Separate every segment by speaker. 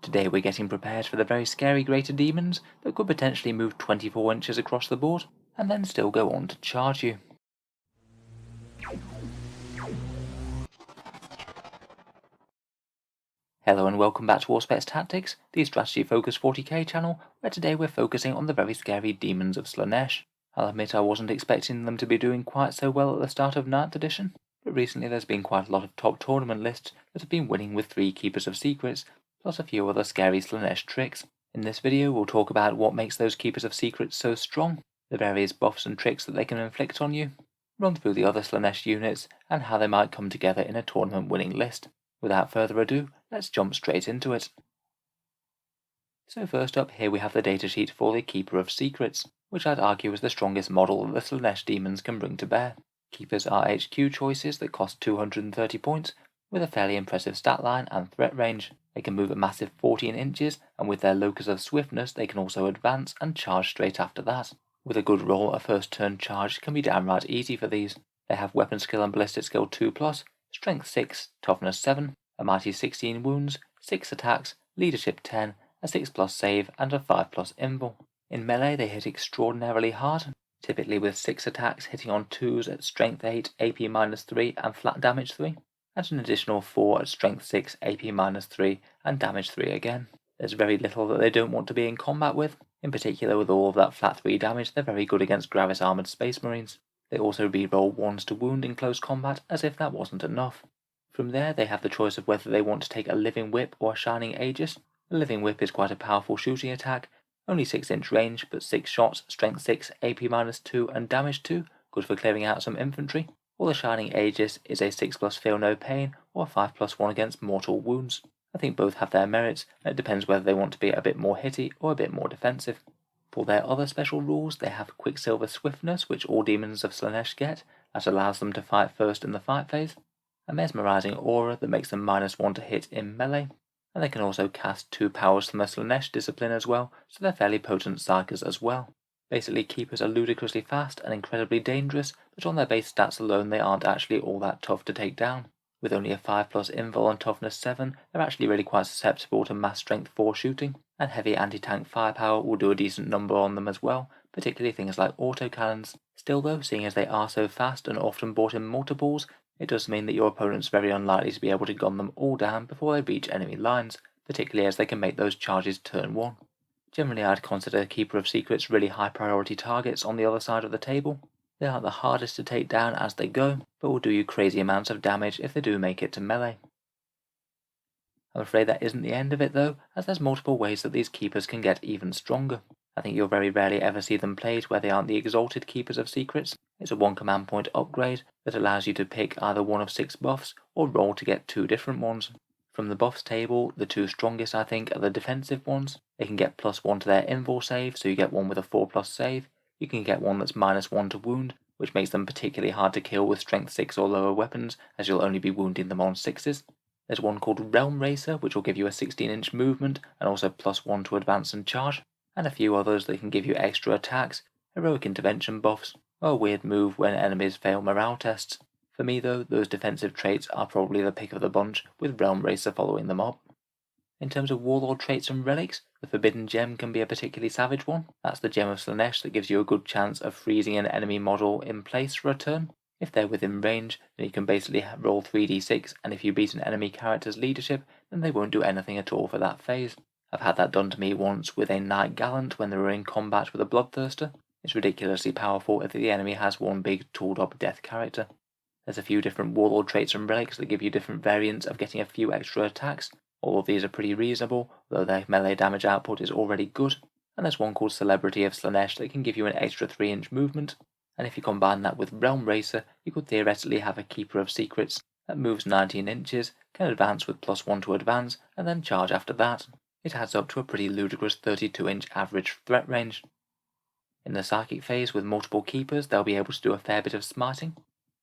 Speaker 1: Today we're getting prepared for the very scary greater demons that could potentially move 24 inches across the board, and then still go on to charge you. Hello and welcome back to Auspex Tactics, the strategy focused 40k channel, where today we're focusing on the very scary demons of Slaanesh. I'll admit I wasn't expecting them to be doing quite so well at the start of 9th edition, but recently there's been quite a lot of top tournament lists that have been winning with 3 Keepers of Secrets, plus a few other scary Slaanesh tricks. In this video we'll talk about what makes those Keepers of Secrets so strong, the various buffs and tricks that they can inflict on you, run through the other Slaanesh units, and how they might come together in a tournament winning list. Without further ado, let's jump straight into it. So first up, here we have the datasheet for the Keeper of Secrets, which I'd argue is the strongest model that the Slaanesh demons can bring to bear. Keepers are HQ choices that cost 230 points, with a fairly impressive stat line and threat range. They can move a massive 14 inches, and with their locus of swiftness they can also advance and charge straight after that. With a good roll, a first turn charge can be downright easy for these. They have weapon skill and ballistic skill 2+, strength 6, toughness 7, a mighty 16 wounds, 6 attacks, leadership 10, a 6+ save, and a 5+ invul. In melee they hit extraordinarily hard, typically with 6 attacks hitting on 2s at strength 8, AP -3 and flat damage 3, and an additional 4 at strength 6, AP -3 and damage 3 again. There's very little that they don't want to be in combat with. In particular, with all of that flat 3 damage, they're very good against Gravis armoured space marines. They also reroll 1s to wound in close combat, as if that wasn't enough. From there they have the choice of whether they want to take a Living Whip or a Shining Aegis. The Living Whip is quite a powerful shooting attack, only 6-inch range but 6 shots, strength 6, AP -2 and damage 2, good for clearing out some infantry. Or the Shining Aegis is a 6+ feel no pain or a 5+1 against mortal wounds. I think both have their merits, and it depends whether they want to be a bit more hitty or a bit more defensive. For their other special rules, they have Quicksilver Swiftness, which all demons of Slaanesh get, that allows them to fight first in the fight phase, a Mesmerizing Aura that makes them -1 to hit in melee, and they can also cast 2 powers from the Slaanesh discipline as well, so they're fairly potent psychers as well. Basically, Keepers are ludicrously fast and incredibly dangerous, but on their base stats alone they aren't actually all that tough to take down. With only a 5+ invul and toughness 7, they're actually really quite susceptible to mass strength 4 shooting, and heavy anti-tank firepower will do a decent number on them as well, particularly things like autocannons. Still though, seeing as they are so fast and often bought in multiples, it does mean that your opponent's very unlikely to be able to gun them all down before they reach enemy lines, particularly as they can make those charges turn 1. Generally I'd consider Keeper of Secrets really high priority targets on the other side of the table. They aren't the hardest to take down as they go, but will do you crazy amounts of damage if they do make it to melee. I'm afraid that isn't the end of it though, as there's multiple ways that these Keepers can get even stronger. I think you'll very rarely ever see them played where they aren't the Exalted Keepers of Secrets. It's a 1 command point upgrade that allows you to pick either one of 6 buffs or roll to get 2 different ones. From the buffs table, the 2 strongest I think are the defensive ones. They can get +1 to their invul save, so you get one with a 4+ save. You can get one that's -1 to wound, which makes them particularly hard to kill with strength 6 or lower weapons, as you'll only be wounding them on 6s. There's one called Realm Racer, which will give you a 16-inch movement and also +1 to advance and charge, and a few others that can give you extra attacks, heroic intervention buffs, or a weird move when enemies fail morale tests. For me though, those defensive traits are probably the pick of the bunch, with Realm Racer following them up. In terms of Warlord traits and relics, the Forbidden Gem can be a particularly savage one. That's the Gem of Slaanesh that gives you a good chance of freezing an enemy model in place for a turn. If they're within range, then you can basically roll 3d6, and if you beat an enemy character's leadership, then they won't do anything at all for that phase. I've had that done to me once with a Knight Gallant when they were in combat with a Bloodthirster. It's ridiculously powerful if the enemy has one big tooled up death character. There's a few different Warlord traits and relics that give you different variants of getting a few extra attacks. All of these are pretty reasonable, though their melee damage output is already good, and there's one called Celebrity of Slaanesh that can give you an extra 3-inch movement, and if you combine that with Realm Racer, you could theoretically have a Keeper of Secrets that moves 19 inches, can advance with +1 to advance, and then charge after that. It adds up to a pretty ludicrous 32-inch average threat range. In the Psychic phase with multiple Keepers, they'll be able to do a fair bit of smiting.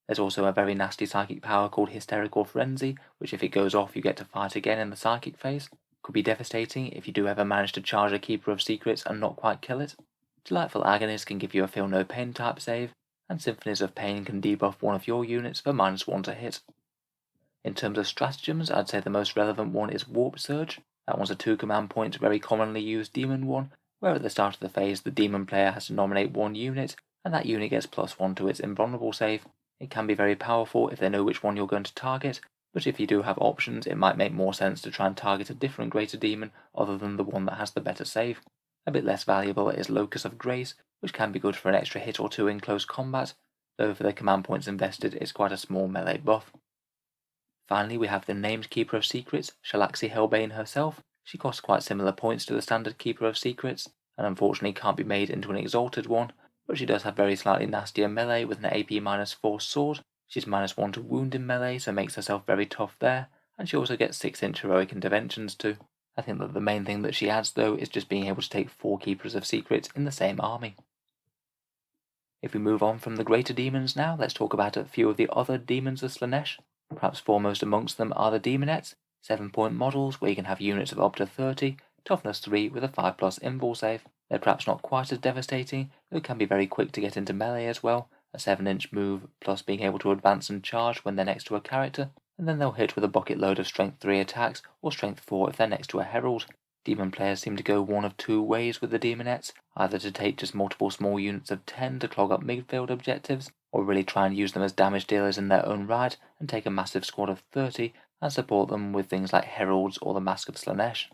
Speaker 1: There's also a very nasty psychic power called Hysterical Frenzy, which if it goes off you get to fight again in the Psychic phase. Could be devastating if you do ever manage to charge a Keeper of Secrets and not quite kill it. Delightful Agonist can give you a Feel No Pain type save, and Symphonies of Pain can debuff one of your units for -1 to hit. In terms of stratagems, I'd say the most relevant one is Warp Surge. That one's a 2 command point, very commonly used demon one, where at the start of the phase the demon player has to nominate one unit, and that unit gets +1 to its invulnerable save. It can be very powerful if they know which one you're going to target, but if you do have options, it might make more sense to try and target a different greater demon other than the one that has the better save. A bit less valuable is Locus of Grace, which can be good for an extra hit or two in close combat, though for the command points invested it's quite a small melee buff. Finally, we have the named Keeper of Secrets, Shalaxi Hellbane herself. She costs quite similar points to the standard Keeper of Secrets, and unfortunately can't be made into an Exalted one, but she does have very slightly nastier melee with an AP -4 sword. She's -1 to wound in melee, so makes herself very tough there, and she also gets 6-inch heroic interventions too. I think that the main thing that she adds though is just being able to take 4 Keepers of Secrets in the same army. If we move on from the greater demons now, let's talk about a few of the other demons of Slaanesh. Perhaps foremost amongst them are the Demonettes, 7-point models where you can have units of up to 30, toughness 3 with a 5+ invul save. They're perhaps not quite as devastating, though can be very quick to get into melee as well, a 7-inch move plus being able to advance and charge when they're next to a character, and then they'll hit with a bucket load of strength 3 attacks or strength 4 if they're next to a herald. Demon players seem to go one of two ways with the Demonettes, either to take just multiple small units of 10 to clog up midfield objectives, or really try and use them as damage dealers in their own right and take a massive squad of 30 and support them with things like heralds or the Mask of Slaanesh.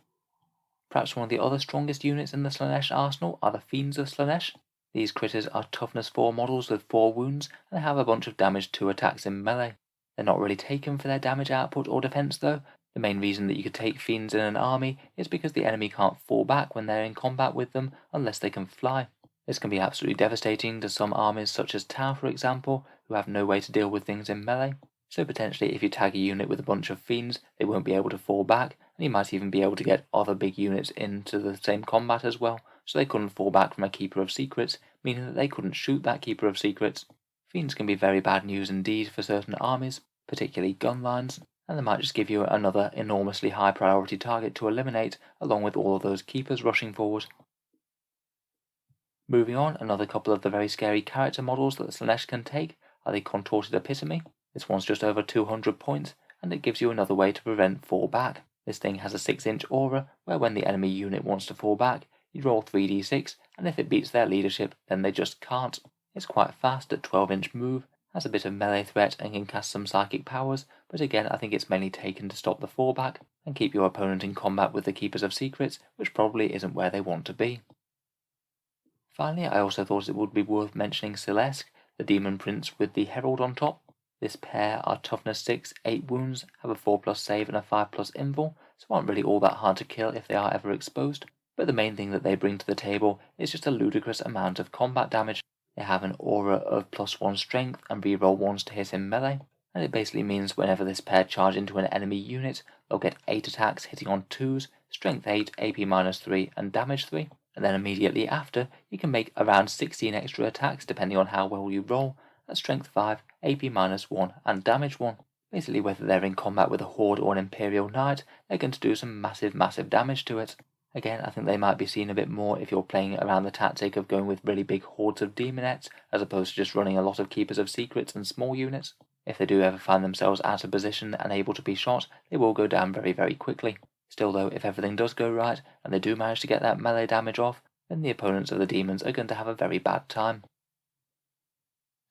Speaker 1: Perhaps one of the other strongest units in the Slaanesh arsenal are the Fiends of Slaanesh. These critters are toughness 4 models with 4 wounds and they have a bunch of damage 2 attacks in melee. They're not really taken for their damage output or defense though. The main reason that you could take Fiends in an army is because the enemy can't fall back when they're in combat with them unless they can fly. This can be absolutely devastating to some armies such as Tau for example, who have no way to deal with things in melee. So potentially if you tag a unit with a bunch of Fiends, they won't be able to fall back, and you might even be able to get other big units into the same combat as well, so they couldn't fall back from a Keeper of Secrets, meaning that they couldn't shoot that Keeper of Secrets. Fiends can be very bad news indeed for certain armies, particularly gun lines, and they might just give you another enormously high priority target to eliminate, along with all of those keepers rushing forward. Moving on, another couple of the very scary character models that Slaanesh can take are the Contorted Epitome. This one's just over 200 points, and it gives you another way to prevent fall back. This thing has a 6-inch aura, where when the enemy unit wants to fall back, you roll 3d6, and if it beats their leadership, then they just can't. It's quite fast at 12-inch move, has a bit of melee threat and can cast some psychic powers, but again I think it's mainly taken to stop the fallback and keep your opponent in combat with the Keepers of Secrets, which probably isn't where they want to be. Finally, I also thought it would be worth mentioning Celeste, the Demon Prince with the Herald on top. This pair are toughness 6, 8 wounds, have a 4+ save and a 5+ invul, so aren't really all that hard to kill if they are ever exposed, but the main thing that they bring to the table is just a ludicrous amount of combat damage. They have an aura of +1 strength and reroll 1s to hit in melee, and it basically means whenever this pair charge into an enemy unit, they'll get 8 attacks hitting on 2s, strength 8, AP -3 and damage 3, and then immediately after you can make around 16 extra attacks depending on how well you roll, at strength 5, AP -1 and damage 1. Basically whether they're in combat with a horde or an Imperial Knight, they're going to do some massive damage to it. Again, I think they might be seen a bit more if you're playing around the tactic of going with really big hordes of Demonettes, as opposed to just running a lot of Keepers of Secrets and small units. If they do ever find themselves out of position and able to be shot, they will go down very quickly. Still though, if everything does go right, and they do manage to get that melee damage off, then the opponents of the demons are going to have a very bad time.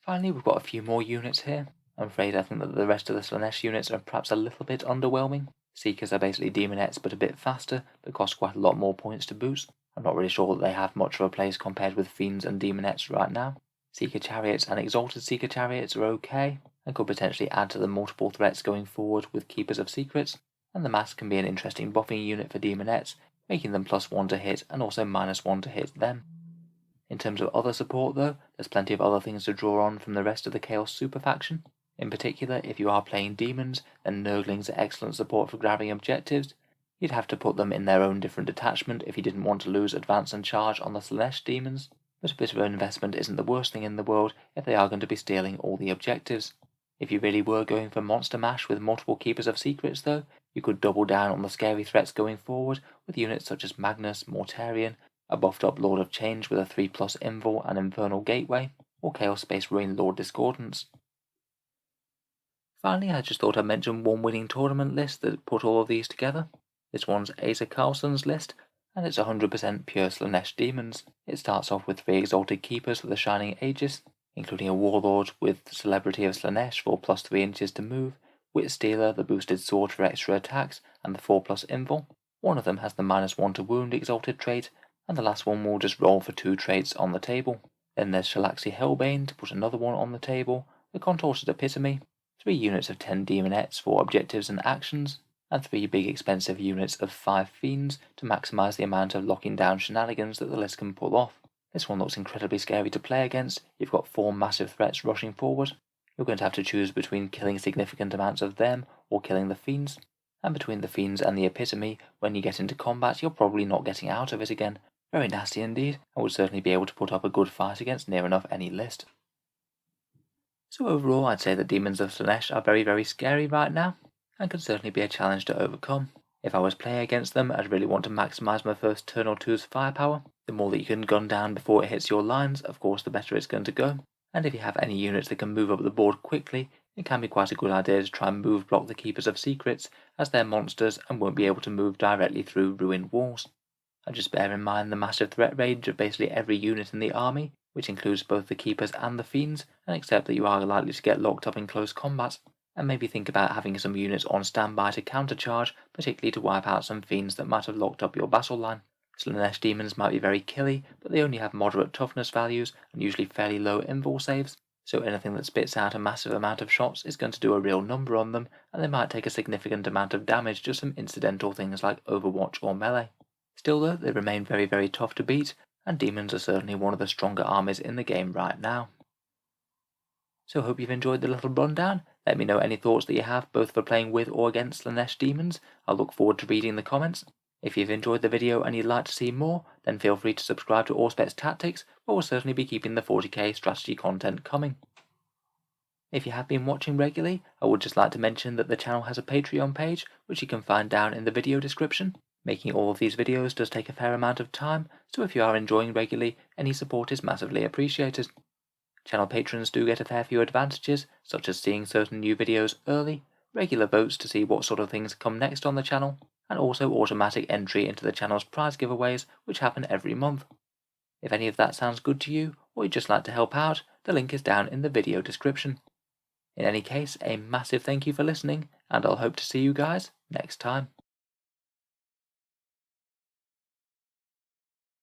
Speaker 1: Finally, we've got a few more units here. I'm afraid I think that the rest of the Slaanesh units are perhaps a little bit underwhelming. Seekers are basically Demonettes but a bit faster, but cost quite a lot more points to boost. I'm not really sure that they have much of a place compared with Fiends and Demonettes right now. Seeker Chariots and Exalted Seeker Chariots are okay, and could potentially add to the multiple threats going forward with Keepers of Secrets, and the Mask can be an interesting buffing unit for Demonettes, making them +1 to hit and also -1 to hit them. In terms of other support though, there's plenty of other things to draw on from the rest of the Chaos Super faction. In particular, if you are playing Demons, then Nurglings are excellent support for grabbing objectives. You'd have to put them in their own different detachment if you didn't want to lose advance and charge on the Slaanesh Demons, but a bit of an investment isn't the worst thing in the world if they are going to be stealing all the objectives. If you really were going for Monster Mash with multiple Keepers of Secrets though, you could double down on the scary threats going forward with units such as Magnus, Mortarion, a buffed up Lord of Change with a 3+ invul and Infernal Gateway, or Chaos Space Marine Lord Discordance. Finally, I just thought I'd mention one winning tournament list that put all of these together. This one's Asa Carlson's list, and it's 100% pure Slaanesh demons. It starts off with 3 Exalted Keepers with a Shining Aegis, including a Warlord with Celebrity of Slaanesh for +3 inches to move, Wit Stealer, the boosted sword for extra attacks, and the 4+ invul. One of them has the -1 to wound Exalted trait, and the last one will just roll for 2 traits on the table. Then there's Shalaxi Hellbane to put another one on the table, the Contorted Epitome, 3 units of 10 Demonettes for objectives and actions, and 3 big expensive units of 5 Fiends to maximise the amount of locking down shenanigans that the list can pull off. This one looks incredibly scary to play against. You've got 4 massive threats rushing forward. You're going to have to choose between killing significant amounts of them or killing the Fiends. And between the Fiends and the Epitome, when you get into combat, you're probably not getting out of it again. Very nasty indeed, and would certainly be able to put up a good fight against near enough any list. So overall, I'd say the Demons of Slaanesh are very, very scary right now, and can certainly be a challenge to overcome. If I was playing against them, I'd really want to maximise my first turn or two's firepower. The more that you can gun down before it hits your lines, of course, the better it's going to go. And if you have any units that can move up the board quickly, it can be quite a good idea to try and move block the Keepers of Secrets, as they're monsters and won't be able to move directly through ruined walls. And just bear in mind the massive threat range of basically every unit in the army, which includes both the Keepers and the Fiends, and accept that you are likely to get locked up in close combat. And maybe think about having some units on standby to countercharge, particularly to wipe out some Fiends that might have locked up your battle line. Slaanesh demons might be very killy, but they only have moderate toughness values and usually fairly low invul saves, so anything that spits out a massive amount of shots is going to do a real number on them, and they might take a significant amount of damage just from incidental things like Overwatch or melee. Still though, they remain very, very tough to beat, and demons are certainly one of the stronger armies in the game right now. So hope you've enjoyed the little rundown. Let me know any thoughts that you have, both for playing with or against Slaanesh demons. I'll look forward to reading the comments. If you've enjoyed the video and you'd like to see more, then feel free to subscribe to Auspex Tactics, where we'll certainly be keeping the 40k strategy content coming. If you have been watching regularly, I would just like to mention that the channel has a Patreon page, which you can find down in the video description. Making all of these videos does take a fair amount of time, so if you are enjoying regularly, any support is massively appreciated. Channel patrons do get a fair few advantages, such as seeing certain new videos early, regular votes to see what sort of things come next on the channel, and also automatic entry into the channel's prize giveaways, which happen every month. If any of that sounds good to you, or you'd just like to help out, the link is down in the video description. In any case, a massive thank you for listening, and I'll hope to see you guys next time.